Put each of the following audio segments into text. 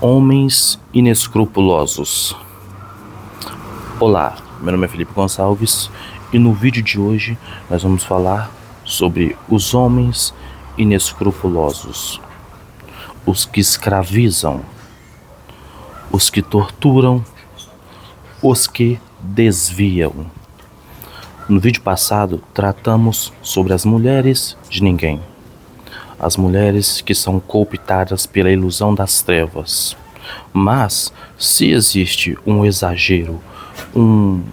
Homens inescrupulosos. Olá, meu nome é Felipe Gonçalves e no vídeo de hoje nós vamos falar sobre os homens inescrupulosos, os que escravizam, os que torturam, os que desviam. No vídeo passado tratamos sobre as mulheres de ninguém. As mulheres que são cooptadas pela ilusão das trevas. Mas, se existe um exagero, um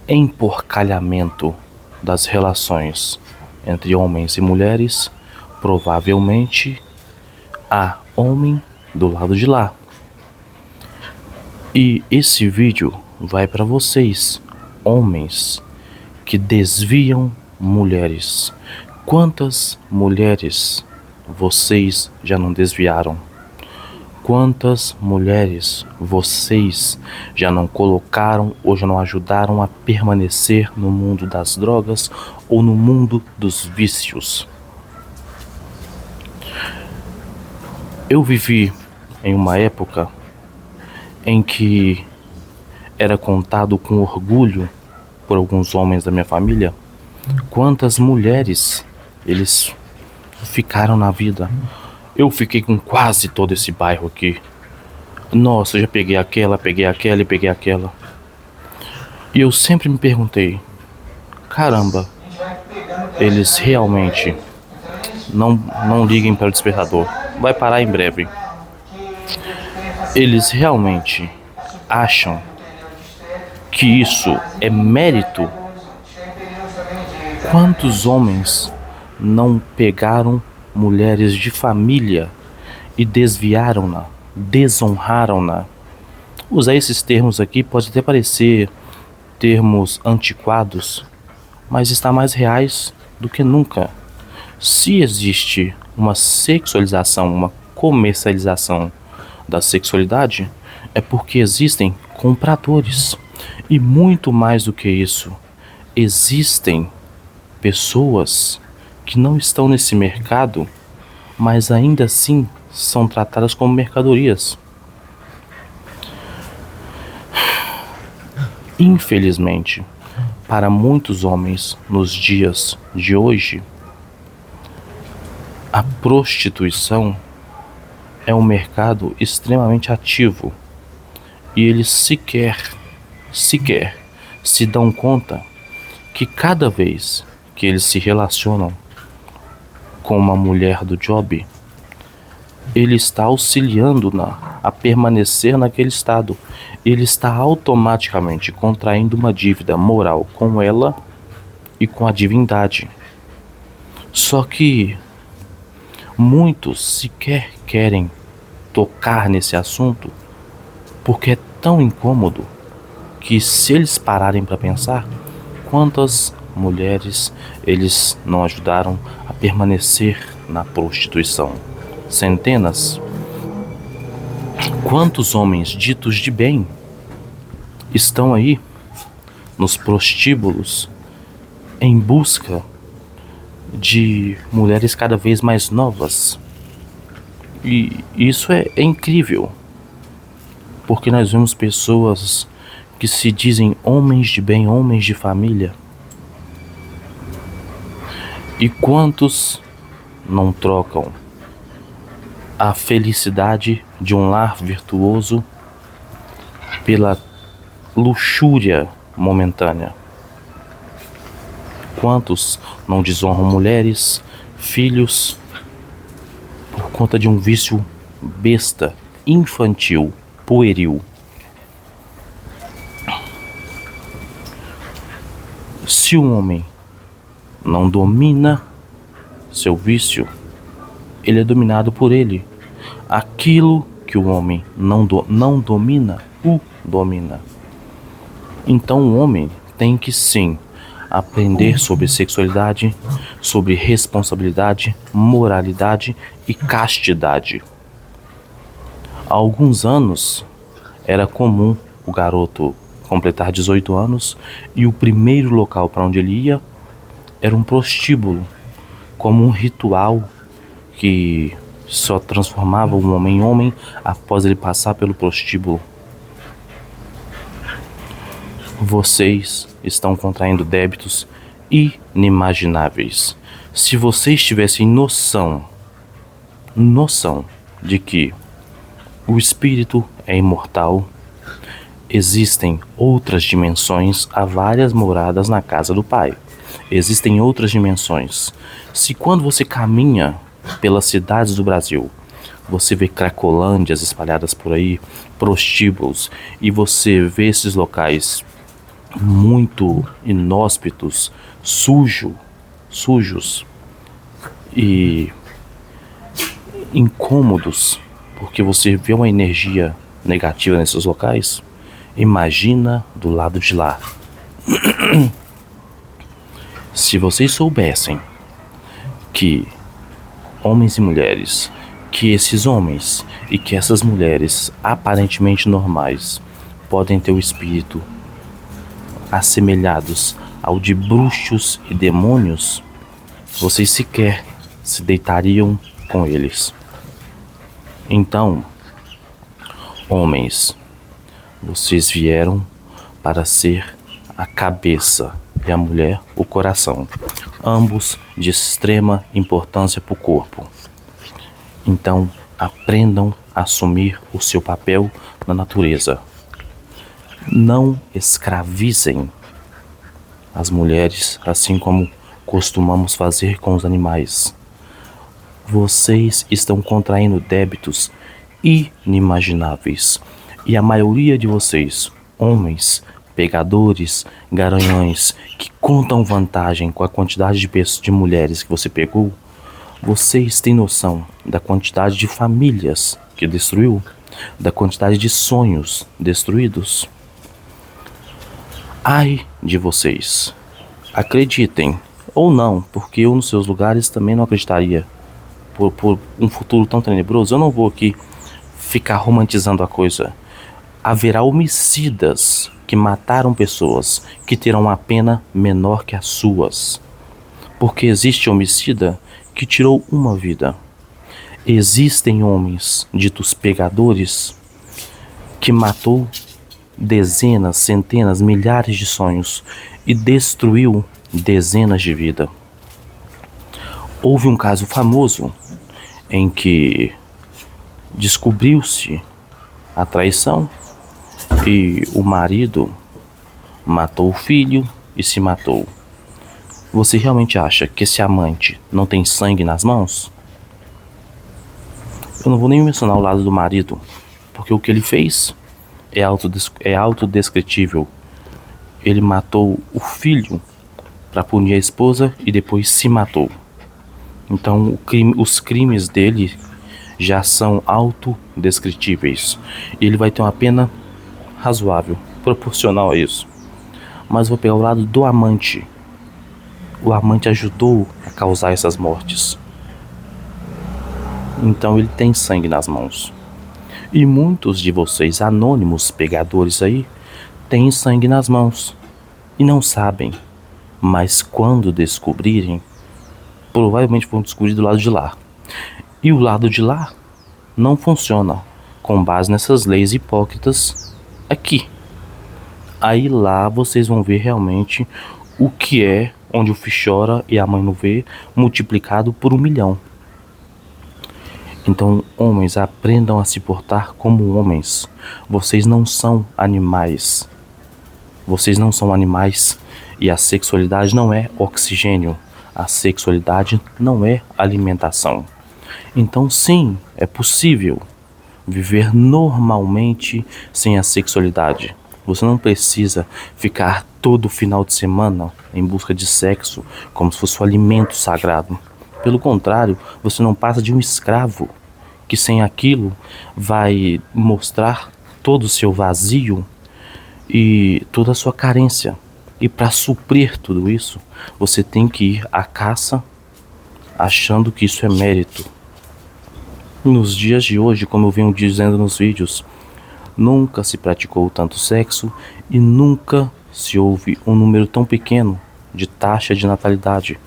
emporcalhamento das relações entre homens e mulheres, provavelmente há homem do lado de lá. E esse vídeo vai para vocês, homens que desviam mulheres. Quantas mulheres vocês já não desviaram? Quantas mulheres vocês já não colocaram ou já não ajudaram a permanecer no mundo das drogas ou no mundo dos vícios? Eu vivi em uma época em que era contado com orgulho por alguns homens da minha família quantas mulheres eles ficaram na vida. Eu fiquei com quase todo esse bairro aqui. Nossa, eu já peguei aquela e peguei aquela. E eu sempre me perguntei, caramba, eles realmente não liguem para o despertador. Vai parar em breve. Eles realmente acham que isso é mérito? Quantos homens não pegaram mulheres de família e desviaram-na, desonraram-na? Usar esses termos aqui pode até parecer termos antiquados, mas está mais reais do que nunca. Se existe uma sexualização, uma comercialização da sexualidade, é porque existem compradores. E muito mais do que isso, existem pessoas que não estão nesse mercado, mas ainda assim são tratadas como mercadorias. Infelizmente, para muitos homens nos dias de hoje, a prostituição é um mercado extremamente ativo e eles sequer se dão conta que cada vez que eles se relacionam com uma mulher do job, ele está auxiliando-na a permanecer naquele estado. Ele está automaticamente contraindo uma dívida moral com ela e com a divindade. Só que muitos sequer querem tocar nesse assunto porque é tão incômodo que, se eles pararem para pensar, quantas mulheres eles não ajudaram a permanecer na prostituição? Centenas. Quantos homens ditos de bem estão aí nos prostíbulos em busca de mulheres cada vez mais novas? E isso é incrível, porque nós vemos pessoas que se dizem homens de bem, homens de família. E quantos não trocam a felicidade de um lar virtuoso pela luxúria momentânea? Quantos não desonram mulheres, filhos, por conta de um vício besta, infantil, pueril? Se um homem não domina seu vício, ele é dominado por ele. Aquilo que o homem não domina, o domina. Então o homem tem que sim aprender sobre sexualidade, sobre responsabilidade, moralidade e castidade. Há alguns anos era comum o garoto completar 18 anos e o primeiro local para onde ele ia era um prostíbulo, como um ritual que só transformava um homem em homem após ele passar pelo prostíbulo. Vocês estão contraindo débitos inimagináveis. Se vocês tivessem noção de que o espírito é imortal, existem outras dimensões, há várias moradas na casa do Pai. Existem outras dimensões. Se quando você caminha pelas cidades do Brasil, você vê cracolândias espalhadas por aí, prostíbulos, e você vê esses locais muito inóspitos, sujos e incômodos, porque você vê uma energia negativa nesses locais, imagina do lado de lá. Se vocês soubessem que homens e mulheres, que esses homens e que essas mulheres aparentemente normais podem ter o espírito assemelhados ao de bruxos e demônios, vocês sequer se deitariam com eles. Então, homens, vocês vieram para ser a cabeça e a mulher o coração, ambos de extrema importância para o corpo. Então, aprendam a assumir o seu papel na natureza. Não escravizem as mulheres, assim como costumamos fazer com os animais. Vocês estão contraindo débitos inimagináveis. E a maioria de vocês, homens, pegadores, garanhões, que contam vantagem com a quantidade de mulheres que você pegou, vocês têm noção da quantidade de famílias que destruiu? Da quantidade de sonhos destruídos? Ai de vocês. Acreditem, ou não, porque eu nos seus lugares também não acreditaria. Por um futuro tão tenebroso, eu não vou aqui ficar romantizando a coisa. Haverá homicidas que mataram pessoas que terão uma pena menor que as suas. Porque existe homicida que tirou uma vida. Existem homens ditos pegadores que matou dezenas, centenas, milhares de sonhos e destruiu dezenas de vidas. Houve um caso famoso em que descobriu-se a traição e o marido matou o filho e se matou. Você realmente acha que esse amante não tem sangue nas mãos? Eu não vou nem mencionar o lado do marido, porque o que ele fez é autodescritível. Ele matou o filho para punir a esposa e depois se matou. Então os crimes dele já são autodescritíveis. Ele vai ter uma pena razoável, proporcional a isso. Mas vou pegar o lado do amante. O amante ajudou a causar essas mortes. Então ele tem sangue nas mãos. E muitos de vocês, anônimos pegadores aí, têm sangue nas mãos. E não sabem. Mas quando descobrirem, provavelmente vão descobrir do lado de lá. E o lado de lá não funciona com base nessas leis hipócritas aqui. Aí lá vocês vão ver realmente o que é onde o filho chora e a mãe não vê, multiplicado por 1 milhão. Então, homens, aprendam a se portar como homens. Vocês não são animais. Vocês não são animais. E a sexualidade não é oxigênio. A sexualidade não é alimentação. Então, sim, é possível viver normalmente sem a sexualidade. Você não precisa ficar todo final de semana em busca de sexo como se fosse um alimento sagrado. Pelo contrário, você não passa de um escravo que sem aquilo vai mostrar todo o seu vazio e toda a sua carência. E para suprir tudo isso, você tem que ir à caça achando que isso é mérito. Nos dias de hoje, como eu venho dizendo nos vídeos, nunca se praticou tanto sexo e nunca se houve um número tão pequeno de taxa de natalidade.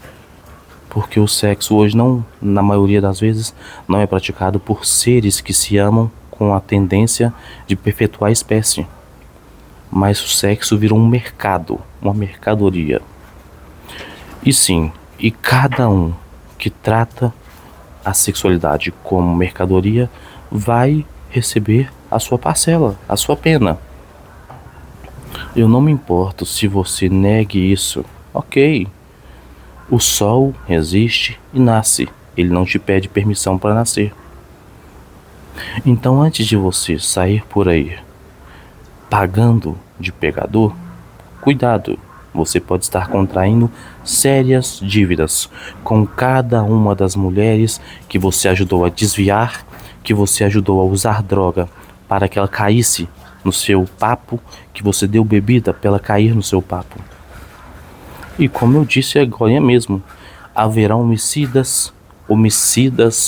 Porque o sexo hoje não, na maioria das vezes, não é praticado por seres que se amam com a tendência de perpetuar a espécie. Mas o sexo virou um mercado, uma mercadoria. E sim, e cada um que trata a sexualidade como mercadoria vai receber a sua parcela, a sua pena. Eu não me importo se você negue isso. Ok, o sol existe e nasce. Ele não te pede permissão para nascer. Então, antes de você sair por aí pagando de pegador, cuidado. Você pode estar contraindo sérias dívidas com cada uma das mulheres que você ajudou a desviar, que você ajudou a usar droga para que ela caísse no seu papo, que você deu bebida para ela cair no seu papo. E como eu disse agora mesmo, haverá homicidas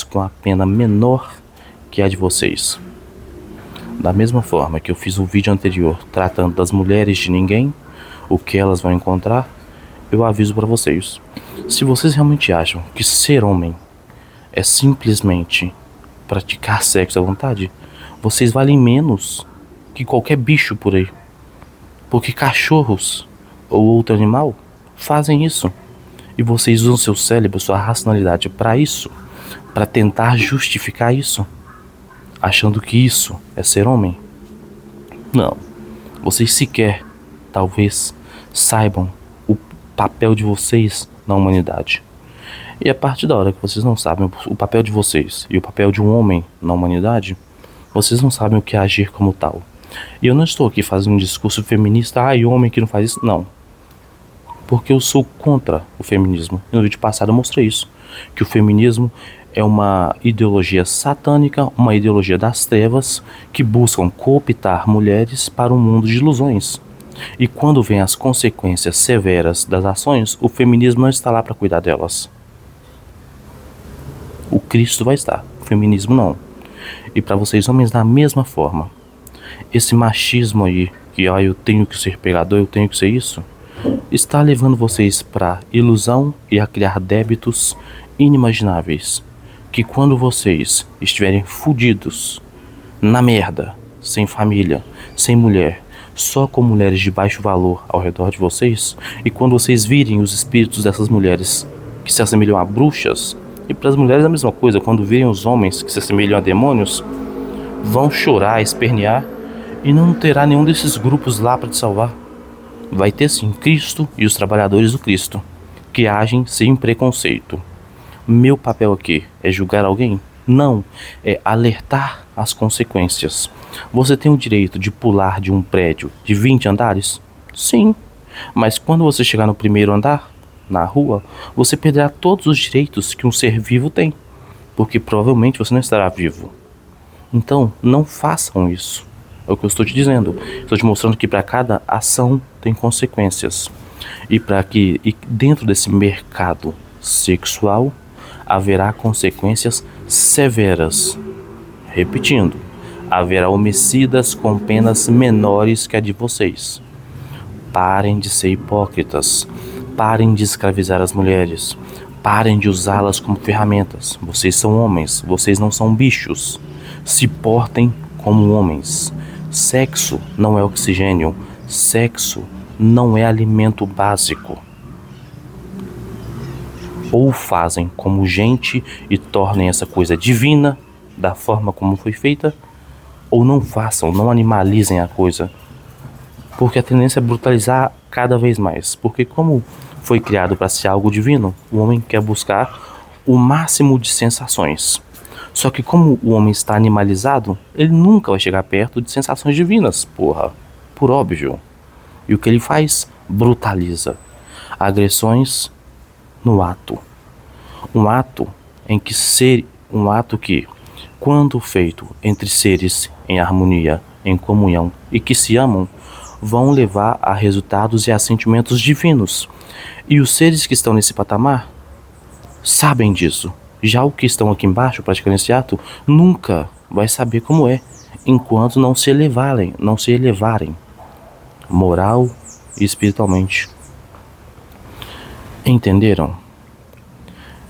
com a pena menor que a de vocês. Da mesma forma que eu fiz um vídeo anterior tratando das mulheres de ninguém, o que elas vão encontrar, eu aviso para vocês. Se vocês realmente acham que ser homem é simplesmente praticar sexo à vontade, vocês valem menos que qualquer bicho por aí. Porque cachorros ou outro animal fazem isso. E vocês usam seu cérebro, sua racionalidade para isso, para tentar justificar isso, achando que isso é ser homem. Não. Vocês sequer, talvez, saibam o papel de vocês na humanidade. E a partir da hora que vocês não sabem o papel de vocês e o papel de um homem na humanidade, vocês não sabem o que é agir como tal. E eu não estou aqui fazendo um discurso feminista, e homem que não faz isso, não. Porque eu sou contra o feminismo. No vídeo passado eu mostrei isso, que o feminismo é uma ideologia satânica, uma ideologia das trevas, que buscam cooptar mulheres para um mundo de ilusões. E quando vem as consequências severas das ações, o feminismo não está lá para cuidar delas. O Cristo vai estar, o feminismo não. E para vocês homens da mesma forma. Esse machismo aí, que eu tenho que ser pegador, eu tenho que ser isso, está levando vocês para ilusão e a criar débitos inimagináveis. Que quando vocês estiverem fudidos, na merda, sem família, sem mulher, só com mulheres de baixo valor ao redor de vocês, e quando vocês virem os espíritos dessas mulheres que se assemelham a bruxas, e para as mulheres é a mesma coisa, quando virem os homens que se assemelham a demônios, vão chorar, espernear, e não terá nenhum desses grupos lá para te salvar. Vai ter sim Cristo e os trabalhadores do Cristo, que agem sem preconceito. Meu papel aqui é julgar alguém? Não, é alertar as consequências. Você tem o direito de pular de um prédio de 20 andares? Sim, mas quando você chegar no primeiro andar, na rua, você perderá todos os direitos que um ser vivo tem, porque provavelmente você não estará vivo. Então, não façam isso. É o que eu estou te dizendo. Estou te mostrando que para cada ação tem consequências. E dentro desse mercado sexual haverá consequências severas. Repetindo, haverá homicidas com penas menores que a de vocês. Parem de ser hipócritas. Parem de escravizar as mulheres. Parem de usá-las como ferramentas. Vocês são homens, vocês não são bichos. Se portem como homens. Sexo não é oxigênio. Sexo não é alimento básico. Ou fazem como gente e tornem essa coisa divina da forma como foi feita, ou não façam, não animalizem a coisa. Porque a tendência é brutalizar cada vez mais. Porque como foi criado para ser algo divino, o homem quer buscar o máximo de sensações. Só que como o homem está animalizado, ele nunca vai chegar perto de sensações divinas, porra. Por óbvio. E o que ele faz? Brutaliza. Agressões no ato. Um ato que, quando feito entre seres em harmonia, em comunhão e que se amam, vão levar a resultados e a sentimentos divinos. E os seres que estão nesse patamar sabem disso. Já o que estão aqui embaixo praticando esse ato nunca vai saber como é, enquanto não se elevarem moral e espiritualmente. Entenderam?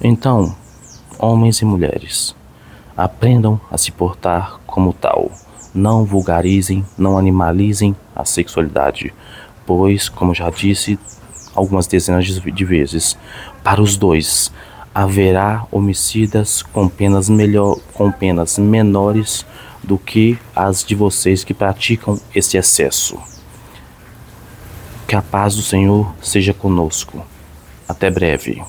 Então, homens e mulheres, aprendam a se portar como tal. Não vulgarizem, não animalizem a sexualidade, pois, como já disse algumas dezenas de vezes, para os dois haverá homicidas com penas menores do que as de vocês que praticam esse excesso. Que a paz do Senhor seja conosco. Até breve.